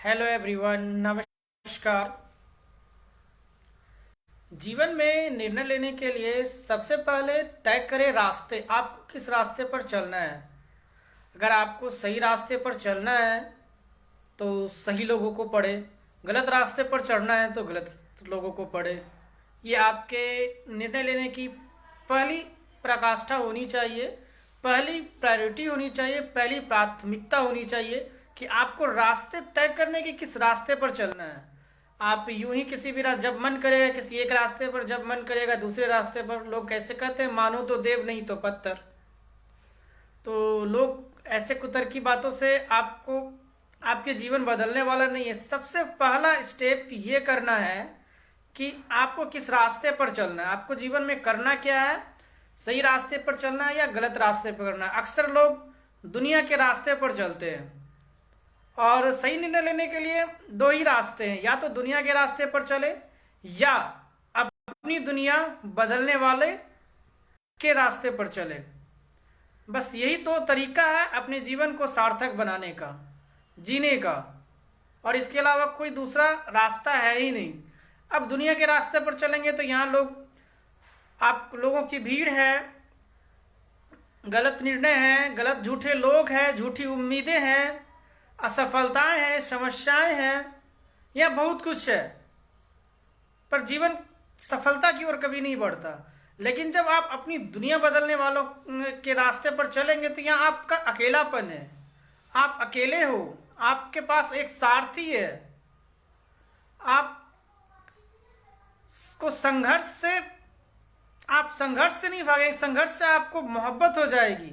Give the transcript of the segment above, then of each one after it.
Hello everyone, नमस्कार। जीवन में निर्णय लेने के लिए सबसे पहले तय करें रास्ते। आप किस रास्ते पर चलना है। अगर आपको सही रास्ते पर चलना है तो सही लोगों को पढ़े, गलत रास्ते पर चढ़ना है तो गलत लोगों को पढ़े। ये आपके निर्णय लेने की पहली प्रकाष्ठा होनी चाहिए, पहली प्रायोरिटी होनी चाहिए, पहली प्राथमिकता होनी चाहिए कि आपको रास्ते तय करने के किस रास्ते पर चलना है। आप यूं ही किसी भी जब मन करेगा किसी एक रास्ते पर, जब मन करेगा दूसरे रास्ते पर। लोग कैसे कहते हैं, मानो तो देव नहीं तो पत्थर। तो लोग ऐसे कुतर्की बातों से आपको आपके जीवन बदलने वाला नहीं है। सबसे पहला स्टेप ये करना है कि आपको किस रास्ते पर चलना है, आपको जीवन में करना क्या है। सही रास्ते पर चलना है या गलत रास्ते पर करना है। अक्सर लोग दुनिया के रास्ते पर चलते हैं और सही निर्णय लेने के लिए दो ही रास्ते हैं, या तो दुनिया के रास्ते पर चले या अपनी दुनिया बदलने वाले के रास्ते पर चले। बस यही तो तरीका है अपने जीवन को सार्थक बनाने का, जीने का, और इसके अलावा कोई दूसरा रास्ता है ही नहीं। अब दुनिया के रास्ते पर चलेंगे तो यहाँ आप लोगों की भीड़ है, गलत निर्णय है, गलत झूठे लोग हैं, झूठी उम्मीदें हैं, असफलताएं हैं, समस्याएं हैं, या बहुत कुछ है। पर जीवन सफलता की ओर कभी नहीं बढ़ता। लेकिन जब आप अपनी दुनिया बदलने वालों के रास्ते पर चलेंगे तो यहाँ आपका अकेलापन है, आप अकेले हो, आपके पास एक सारथी है। आप को आप संघर्ष से नहीं भागेंगे, संघर्ष से आपको मोहब्बत हो जाएगी।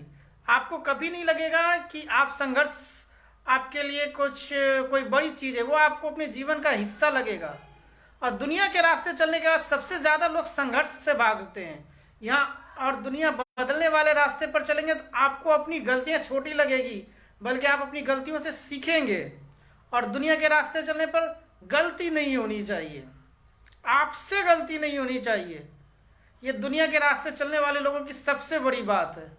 आपको कभी नहीं लगेगा कि आप संघर्ष आपके लिए कोई बड़ी चीज है, वो आपको अपने जीवन का हिस्सा लगेगा। और दुनिया के रास्ते चलने के बाद सबसे ज्यादा लोग संघर्ष से भागते हैं यहाँ। और दुनिया बदलने वाले रास्ते पर चलेंगे तो आपको अपनी गलतियां छोटी लगेगी, बल्कि आप अपनी गलतियों से सीखेंगे। और दुनिया के रास्ते चलने पर गलती नहीं होनी चाहिए, आपसे गलती नहीं होनी चाहिए। ये दुनिया के रास्ते चलने वाले लोगों की सबसे बड़ी बात है।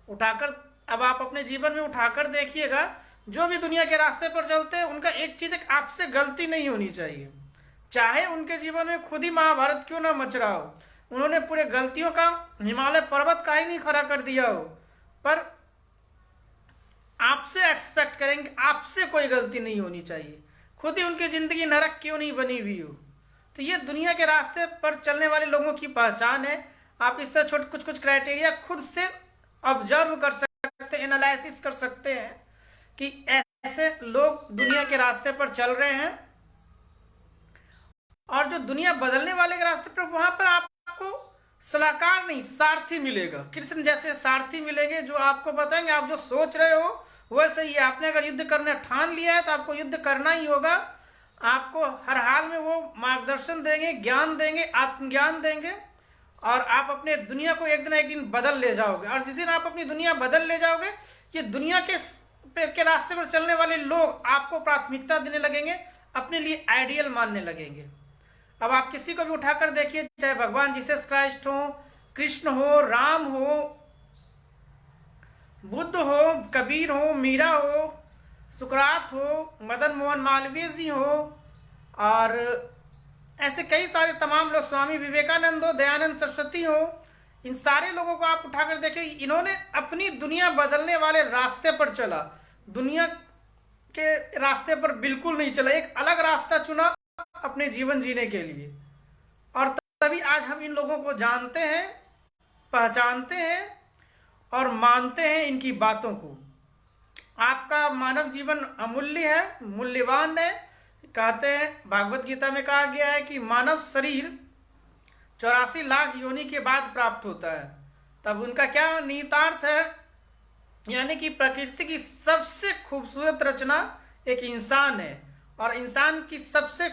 अब आप अपने जीवन में उठाकर देखिएगा, जो भी दुनिया के रास्ते पर चलते हैं उनका एक चीज, आपसे गलती नहीं होनी चाहिए। चाहे उनके जीवन में खुद ही महाभारत क्यों ना मच रहा हो, उन्होंने पूरे गलतियों का हिमालय पर्वत का ही नहीं खड़ा कर दिया हो, पर आपसे एक्सपेक्ट करेंगे आपसे कोई गलती नहीं होनी चाहिए। खुद ही उनकी जिंदगी नरक क्यों नहीं बनी हुई हो। तो ये दुनिया के रास्ते पर चलने वाले लोगों की पहचान है। आप इस तरह कुछ क्राइटेरिया खुद से ऑब्जर्व कर सकते हैं, एनालिसिस कर सकते हैं कि ऐसे लोग दुनिया के रास्ते पर चल रहे हैं। और जो दुनिया बदलने वाले के रास्ते पर, वहां पर आपको सलाहकार नहीं, सारथी मिलेगा। कृष्ण जैसे सारथी मिलेंगे जो आपको बताएंगे आप जो सोच रहे हो वैसे ही। आपने अगर युद्ध करने ठान लिया है तो आपको युद्ध करना ही होगा। आपको हर हाल में वो मार्गदर्शन देंगे, ज्ञान देंगे, आत्मज्ञान देंगे, और आप अपने दुनिया को एक दिन बदल ले जाओगे। और जिस दिन आप अपनी दुनिया बदल ले जाओगे, ये दुनिया के रास्ते पर चलने वाले लोग आपको प्राथमिकता देने लगेंगे, अपने लिए आइडियल मानने लगेंगे। अब आप किसी को भी उठाकर देखिए, चाहे भगवान जीसस क्राइस्ट हो, कृष्ण हो, राम हो, बुद्ध हो, कबीर हो, मीरा हो, सुकरात हो, मदन मोहन मालवीय जी हो, और ऐसे कई सारे तमाम लोग, स्वामी विवेकानंद हो, दयानंद सरस्वती हो, इन सारे लोगों को आप उठाकर देखिए, इन्होंने अपनी दुनिया बदलने वाले रास्ते पर चला, दुनिया के रास्ते पर बिल्कुल नहीं चला, एक अलग रास्ता चुना अपने जीवन जीने के लिए। और तभी आज हम इन लोगों को जानते हैं, पहचानते हैं और मानते हैं इनकी बातों को। आपका मानव जीवन अमूल्य है, मूल्यवान है। कहते हैं, भागवत गीता में कहा गया है कि मानव शरीर 84 लाख योनि के बाद प्राप्त होता है। तब उनका क्या निहितार्थ है, यानी कि प्रकृति की सबसे खूबसूरत रचना एक इंसान है। और इंसान की सबसे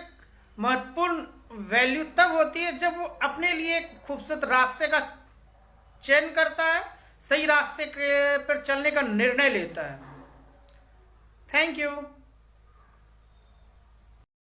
महत्वपूर्ण वैल्यू तब होती है जब वो अपने लिए खूबसूरत रास्ते का चयन करता है, सही रास्ते पर चलने का निर्णय लेता है। Thank you.